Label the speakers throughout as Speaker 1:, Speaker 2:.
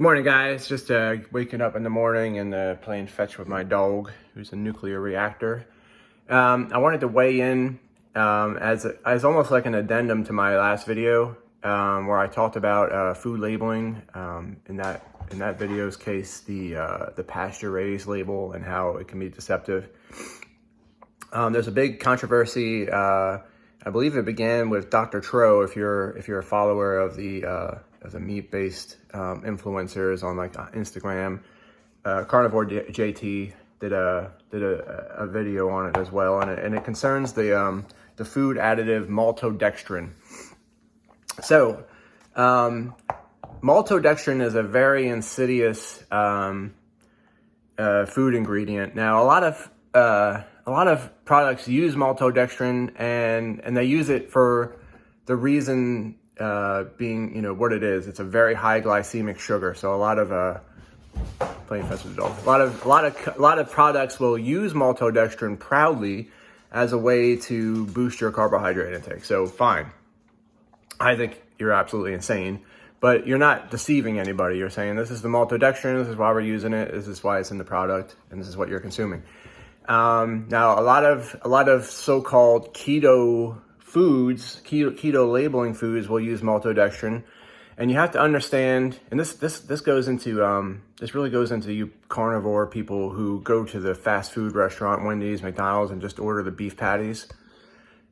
Speaker 1: Good morning, guys. Just waking up in the morning and playing fetch with my dog, who's a nuclear reactor. I wanted to weigh in as almost like an addendum to my last video, where I talked about food labeling. In that video's case, the pasture raised label and how it can be deceptive. There's a big controversy. I believe it began with Dr. Tro. If you're a follower of the meat-based influencers on like Instagram, Carnivore JT did a video on it as well, and it concerns the food additive maltodextrine. So, maltodextrine is a very insidious food ingredient. Now, a lot of products use maltodextrine, and they use it for the reason being, what it is. It's a very high glycemic sugar. So a lot of playing fast with the dog. A lot of products will use maltodextrin proudly as a way to boost your carbohydrate intake. So fine, I think you're absolutely insane, but you're not deceiving anybody. You're saying this is the maltodextrin. This is why we're using it. This is why it's in the product, and this is what you're consuming. Now a lot of so-called keto foods, keto labeling foods will use maltodextrin, and you have to understand. And this goes into this really goes into you carnivore people who go to the fast food restaurant, Wendy's, McDonald's, and just order the beef patties.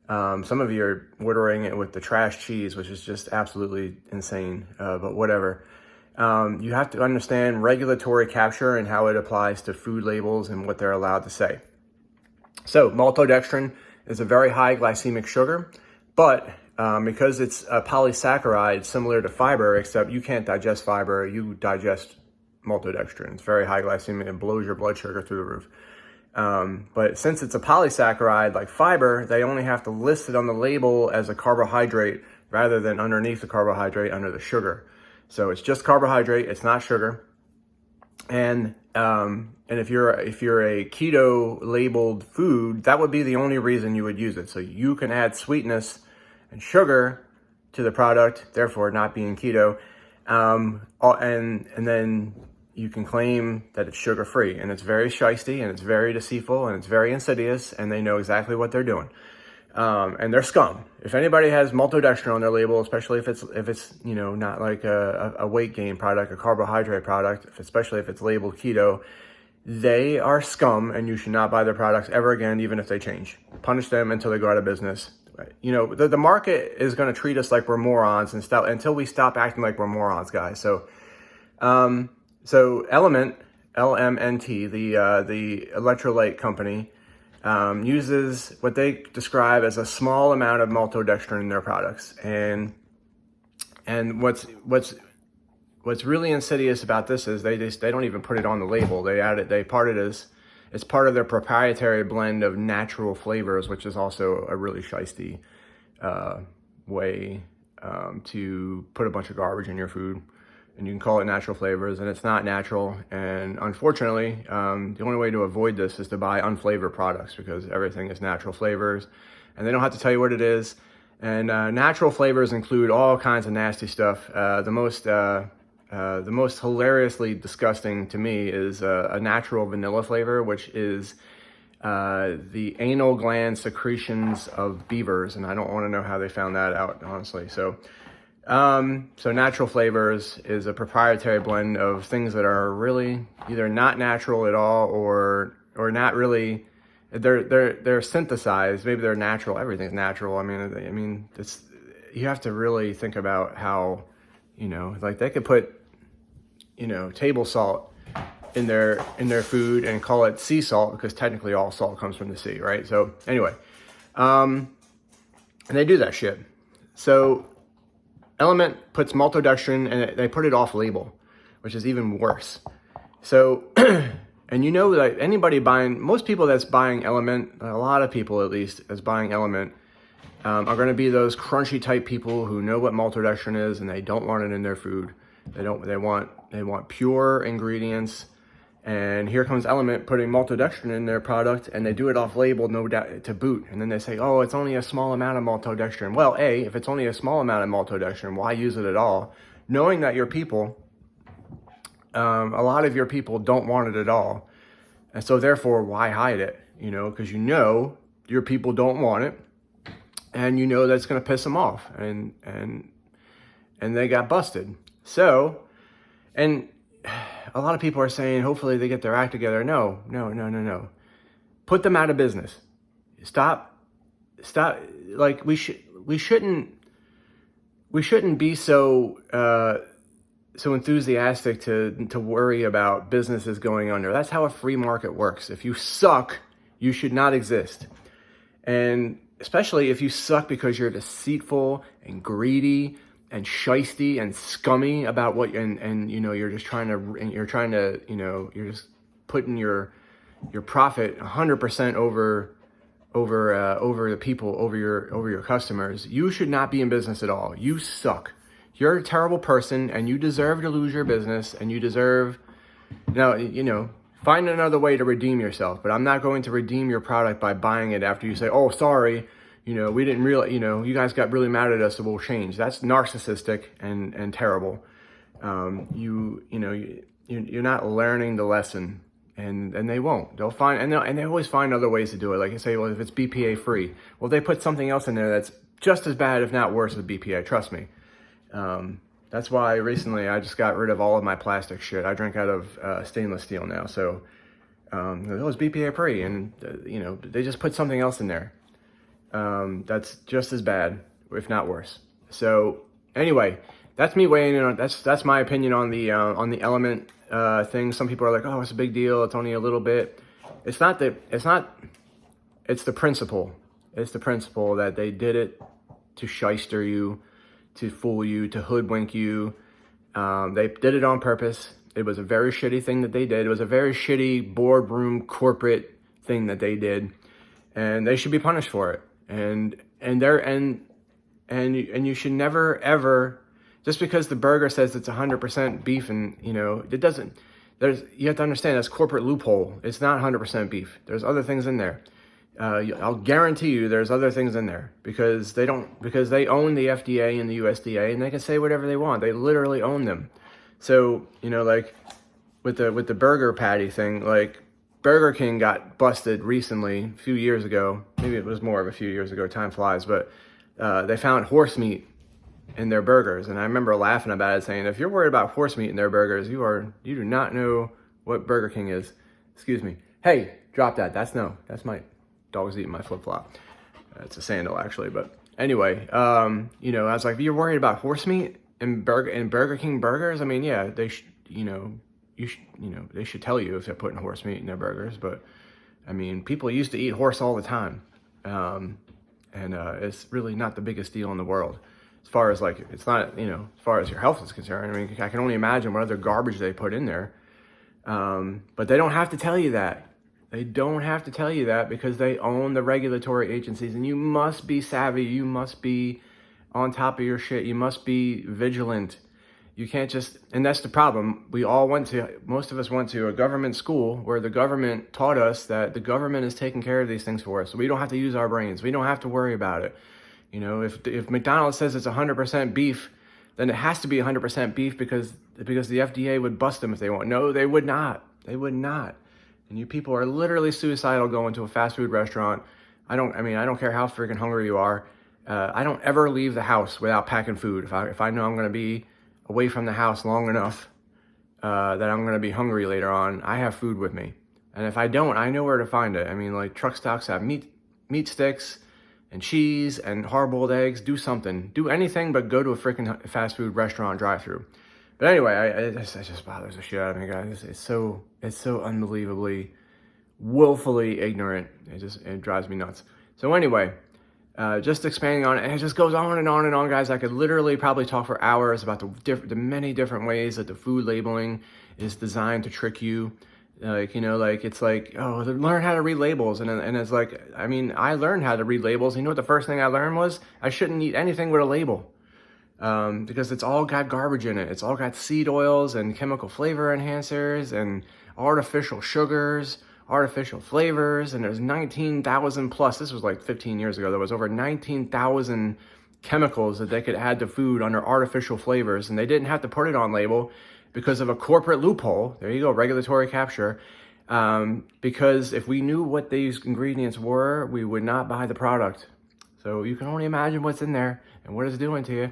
Speaker 1: Some of you are ordering it with the trash cheese, which is just absolutely insane. But whatever. You have to understand regulatory capture and how it applies to food labels and what they're allowed to say. So maltodextrin is a very high glycemic sugar, but because it's a polysaccharide similar to fiber, except you can't digest fiber, you digest maltodextrin. It's very high glycemic and blows your blood sugar through the roof. But since it's a polysaccharide like fiber, they only have to list it on the label as a carbohydrate rather than underneath the carbohydrate under the sugar. So it's just carbohydrate, it's not sugar. And if you're a keto labeled food, that would be the only reason you would use it. So you can add sweetness and sugar to the product, therefore not being keto. And then you can claim that it's sugar free, and it's very shisty and it's very deceitful and it's very insidious, and they know exactly what they're doing. And they're scum. If anybody has maltodextrin on their label, especially if it's not like a weight gain product, a carbohydrate product, especially if it's labeled keto, they are scum, and you should not buy their products ever again, even if they change. Punish them until they go out of business. The market is going to treat us like we're morons and stuff until we stop acting like we're morons, guys. So LMNT, the electrolyte company, uses what they describe as a small amount of maltodextrin in their products, and what's really insidious about this is they don't even put it on the label. It's part of their proprietary blend of natural flavors, which is also a really shisty way to put a bunch of garbage in your food. And you can call it natural flavors, and it's not natural. And unfortunately, the only way to avoid this is to buy unflavored products, because everything is natural flavors, and they don't have to tell you what it is. And natural flavors include all kinds of nasty stuff. The most hilariously disgusting to me is a natural vanilla flavor, which is the anal gland secretions of beavers, and I don't want to know how they found that out, honestly. So natural flavors is a proprietary blend of things that are really either not natural at all or not really. They're synthesized. Maybe they're natural. Everything's natural. I mean, you have to really think about how, like they could put, table salt in their food and call it sea salt, because technically all salt comes from the sea, right? So anyway, and they do that shit. So LMNT puts maltodextrin and they put it off label, which is even worse. So, and that most people that's buying LMNT, a lot of people at least, that's buying LMNT, are going to be those crunchy type people who know what maltodextrin is and they don't want it in their food. They want pure ingredients. And here comes LMNT putting maltodextrin in their product, and they do it off label, no doubt, to boot. And then they say, oh, it's only a small amount of maltodextrin. Well, if it's only a small amount of maltodextrin, why use it at all? Knowing that your people a lot of your people don't want it at all. And so therefore, why hide it? You know, because you know your people don't want it, and you know that's going to piss them off, and they got busted. So, and a lot of people are saying, hopefully they get their act together. No. Put them out of business. Stop. Like we shouldn't be so enthusiastic to worry about businesses going under. That's how a free market works. If you suck, you should not exist. And especially if you suck because you're deceitful and greedy and shisty and scummy about what, and you know, you're just trying to, you know, you're just putting your profit 100% over the people, over your customers. You should not be in business at all. You suck. You're a terrible person, and you deserve to lose your business, and you deserve, now, you know, find another way to redeem yourself. But I'm not going to redeem your product by buying it after you say, oh, sorry, you know, we didn't really, you know, you guys got really mad at us, so we'll change. That's narcissistic and terrible. You're not learning the lesson, and they won't. They'll find, and they always find other ways to do it. Like I say, well, if it's BPA free, well, they put something else in there that's just as bad, if not worse, as BPA. Trust me. That's why recently I just got rid of all of my plastic shit. I drink out of stainless steel now. So it was BPA free, and you know, they just put something else in there that's just as bad, if not worse. So anyway, that's me weighing in on, that's my opinion on the LMNT thing. Some people are like, oh, it's a big deal, it's only a little bit. It's the principle. It's the principle that they did it to shyster you, to fool you, to hoodwink you. They did it on purpose. It was a very shitty thing that they did. It was a very shitty boardroom corporate thing that they did, and they should be punished for it. And you should never ever, just because the burger says it's 100% beef, and you know it doesn't. You have to understand that's corporate loophole. It's not 100% beef. There's other things in there. I'll guarantee you there's other things in there because they own the FDA and the USDA, and they can say whatever they want. They literally own them. So, you know, like with the burger patty thing, like Burger King got busted recently, a few years ago. Maybe it was more of a few years ago, time flies, but they found horse meat in their burgers. And I remember laughing about it, saying, if you're worried about horse meat in their burgers, you do not know what Burger King is. Excuse me. Hey, drop that. That's my dog's eating my flip-flop. It's a sandal, actually. But anyway, you know, I was like, if you're worried about horse meat in Burger King burgers, I mean, yeah, they should, they should tell you if they're putting horse meat in their burgers. But I mean, people used to eat horse all the time, and it's really not the biggest deal in the world. As far as like, it's not, you know, as far as your health is concerned. I mean, I can only imagine what other garbage they put in there. But they don't have to tell you that. They don't have to tell you that because they own the regulatory agencies, and you must be savvy. You must be on top of your shit. You must be vigilant. You can't just, and that's the problem. Most of us went to a government school where the government taught us that the government is taking care of these things for us. So we don't have to use our brains. We don't have to worry about it. You know, if McDonald's says it's 100% beef, then it has to be 100% beef because the FDA would bust them if they want. No, they would not. They would not. And you people are literally suicidal going to a fast food restaurant. I don't care how freaking hungry you are. I don't ever leave the house without packing food. If I know I'm going to be away from the house long enough that I'm going to be hungry later on, I have food with me. And if I don't, I know where to find it. I mean, like truck stops have meat sticks and cheese and hard-boiled eggs. Do something. Do anything but go to a freaking fast food restaurant drive-through. But anyway, it just bothers the shit out of me, guys. It's so unbelievably, willfully ignorant. It drives me nuts. So anyway, just expanding on it, and it just goes on and on and on, guys. I could literally probably talk for hours about the many different ways that the food labeling is designed to trick you. Like, you know, like it's like, oh, learn how to read labels. And it's like, I mean, I learned how to read labels. You know what the first thing I learned was? I shouldn't eat anything with a label. Because it's all got garbage in it. It's all got seed oils and chemical flavor enhancers and artificial sugars, artificial flavors, and there's 19,000 plus. This was like 15 years ago. There was over 19,000 chemicals that they could add to food under artificial flavors, and they didn't have to put it on label. because of a corporate loophole. There you go, regulatory capture. Because if we knew what these ingredients were, we would not buy the product. So you can only imagine what's in there and what it's doing to you.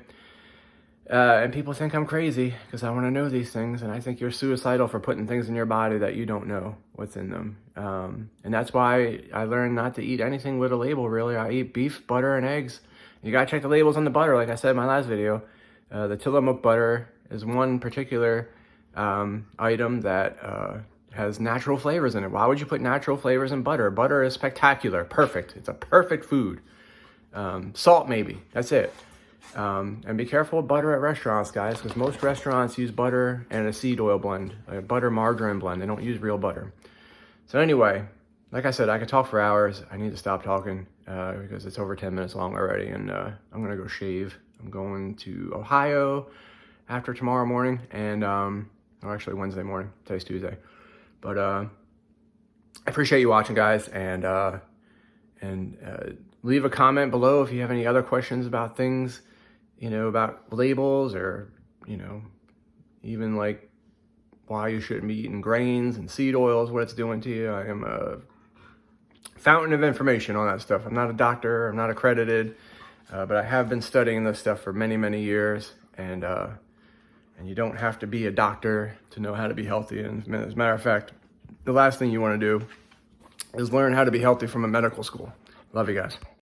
Speaker 1: And people think I'm crazy because I want to know these things. And I think you're suicidal for putting things in your body that you don't know what's in them. And that's why I learned not to eat anything with a label, really. I eat beef, butter, and eggs. You got to check the labels on the butter, like I said in my last video. The Tillamook butter is one particular item that has natural flavors in it. Why would you put natural flavors in butter? Butter is spectacular, perfect. It's a perfect food. Salt, maybe. That's it. And be careful with butter at restaurants, guys, because most restaurants use butter and a seed oil blend, a butter margarine blend. They don't use real butter. So anyway, like I said, I could talk for hours. I need to stop talking because it's over 10 minutes long already, and I'm going to go shave. I'm going to Ohio after tomorrow morning, and or actually Wednesday morning. Today's Tuesday. But I appreciate you watching, guys, and leave a comment below if you have any other questions about things, you know, about labels, or, you know, even like why you shouldn't be eating grains and seed oils, what it's doing to you. I am a fountain of information on that stuff. I'm not a doctor, I'm not accredited, but I have been studying this stuff for many, many years, and you don't have to be a doctor to know how to be healthy. And as a matter of fact, the last thing you want to do is learn how to be healthy from a medical school. Love you guys.